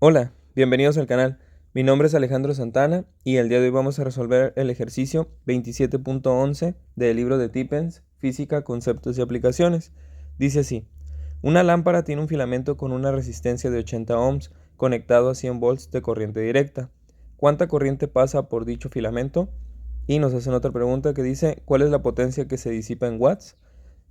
Hola, bienvenidos al canal. Mi nombre es Alejandro Santana y el día de hoy vamos a resolver el ejercicio 27.11 del libro de Tippens, Física, Conceptos y Aplicaciones. Dice así: una lámpara tiene un filamento con una resistencia de 80 ohms conectado a 100 volts de corriente directa. ¿Cuánta corriente pasa por dicho filamento? Y nos hacen otra pregunta que dice: ¿cuál es la potencia que se disipa en watts?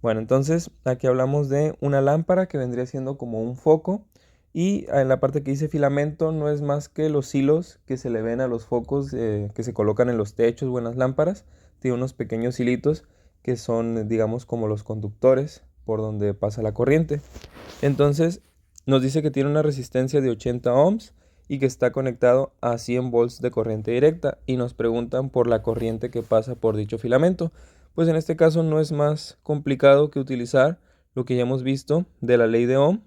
Bueno, entonces aquí hablamos de una lámpara que vendría siendo como un foco, y en la parte que dice filamento no es más que los hilos que se le ven a los focos que se colocan en los techos o en las lámparas. Tiene unos pequeños hilitos que son, digamos, como los conductores por donde pasa la corriente. Entonces nos dice que tiene una resistencia de 80 ohms y que está conectado a 100 volts de corriente directa, y nos preguntan por la corriente que pasa por dicho filamento. Pues en este caso no es más complicado que utilizar lo que ya hemos visto de la ley de Ohm,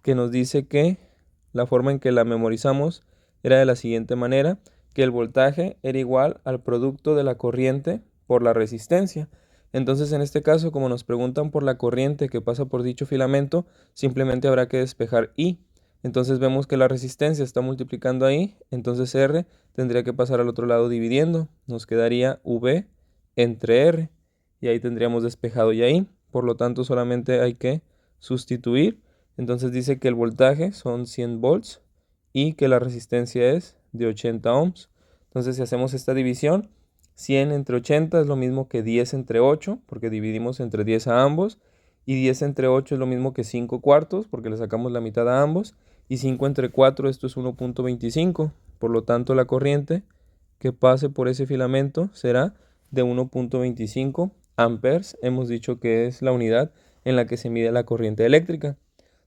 que nos dice que la forma en que la memorizamos era de la siguiente manera: que el voltaje era igual al producto de la corriente por la resistencia. Entonces, en este caso, como nos preguntan por la corriente que pasa por dicho filamento, simplemente habrá que despejar I. Entonces vemos que la resistencia está multiplicando ahí, entonces R tendría que pasar al otro lado dividiendo. Nos quedaría V entre R, y ahí tendríamos despejado ya I. Por lo tanto, solamente hay que sustituir. Entonces dice que el voltaje son 100 volts y que la resistencia es de 80 ohms. Entonces, si hacemos esta división, 100 entre 80 es lo mismo que 10 entre 8, porque dividimos entre 10 a ambos. Y 10 entre 8 es lo mismo que 5 cuartos, porque le sacamos la mitad a ambos. Y 5 entre 4, esto es 1.25. Por lo tanto, la corriente que pase por ese filamento será de 1.25 amperes. Hemos dicho que es la unidad en la que se mide la corriente eléctrica.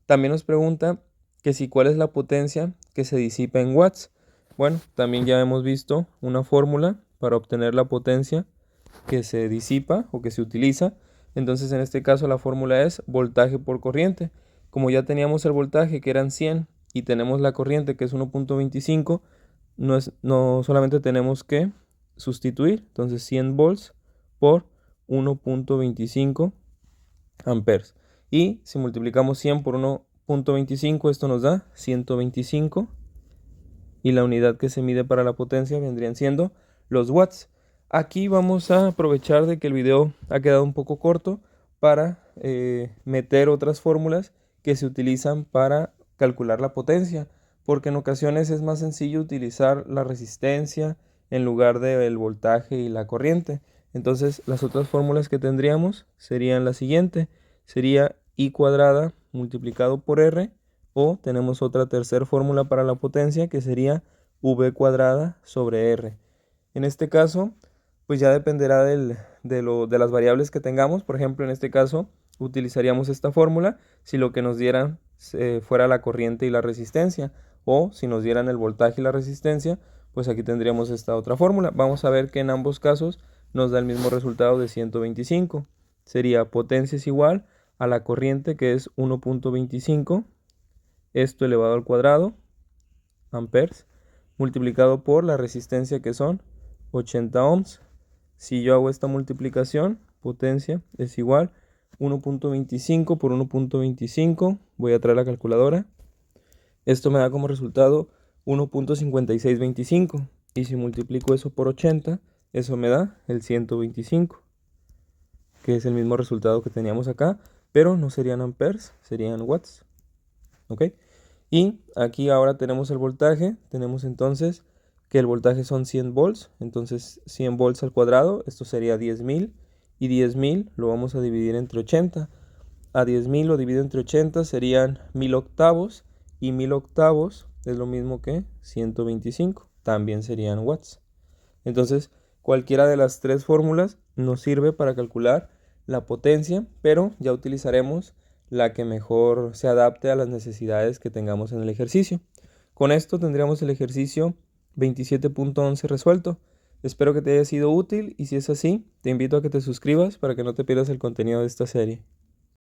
También nos pregunta que si cuál es la potencia que se disipa en watts. Bueno, también ya hemos visto una fórmula para obtener la potencia que se disipa o que se utiliza. Entonces, en este caso la fórmula es voltaje por corriente. Como ya teníamos el voltaje que eran 100 y tenemos la corriente que es 1.25, no solamente tenemos que sustituir. Entonces 100 volts por 1.25 amperes. Y si multiplicamos 100 por 1.25, esto nos da 125. Y la unidad que se mide para la potencia vendrían siendo los watts. Aquí vamos a aprovechar de que el video ha quedado un poco corto para meter otras fórmulas que se utilizan para calcular la potencia, porque en ocasiones es más sencillo utilizar la resistencia en lugar del voltaje y la corriente. Entonces, las otras fórmulas que tendríamos serían la siguiente: sería I cuadrada multiplicado por R, o tenemos otra tercera fórmula para la potencia que sería V cuadrada sobre R. En este caso, pues ya dependerá de las variables que tengamos. Por ejemplo, en este caso utilizaríamos esta fórmula si lo que nos dieran fuera la corriente y la resistencia, o si nos dieran el voltaje y la resistencia, pues aquí tendríamos esta otra fórmula. Vamos a ver que en ambos casos nos da el mismo resultado de 125. Sería potencia es igual a la corriente, que es 1.25, esto elevado al cuadrado, amperes, multiplicado por la resistencia, que son 80 ohms. Si yo hago esta multiplicación, potencia es igual 1.25 por 1.25. Voy a traer la calculadora. Esto me da como resultado 1.5625. Y si multiplico eso por 80, eso me da el 125, que es el mismo resultado que teníamos acá, pero no serían amperes, serían watts. ¿Ok? Y aquí ahora tenemos el voltaje. Tenemos entonces que el voltaje son 100 volts. Entonces 100 volts al cuadrado, esto sería 10.000. Y 10.000 lo vamos a dividir entre 80. A 10.000 lo divido entre 80, serían 1000 octavos. Y 1000 octavos es lo mismo que 125. También serían watts. Entonces, cualquiera de las tres fórmulas nos sirve para calcular la potencia, pero ya utilizaremos la que mejor se adapte a las necesidades que tengamos en el ejercicio. Con esto tendríamos el ejercicio 27.11 resuelto. Espero que te haya sido útil, y si es así, te invito a que te suscribas para que no te pierdas el contenido de esta serie.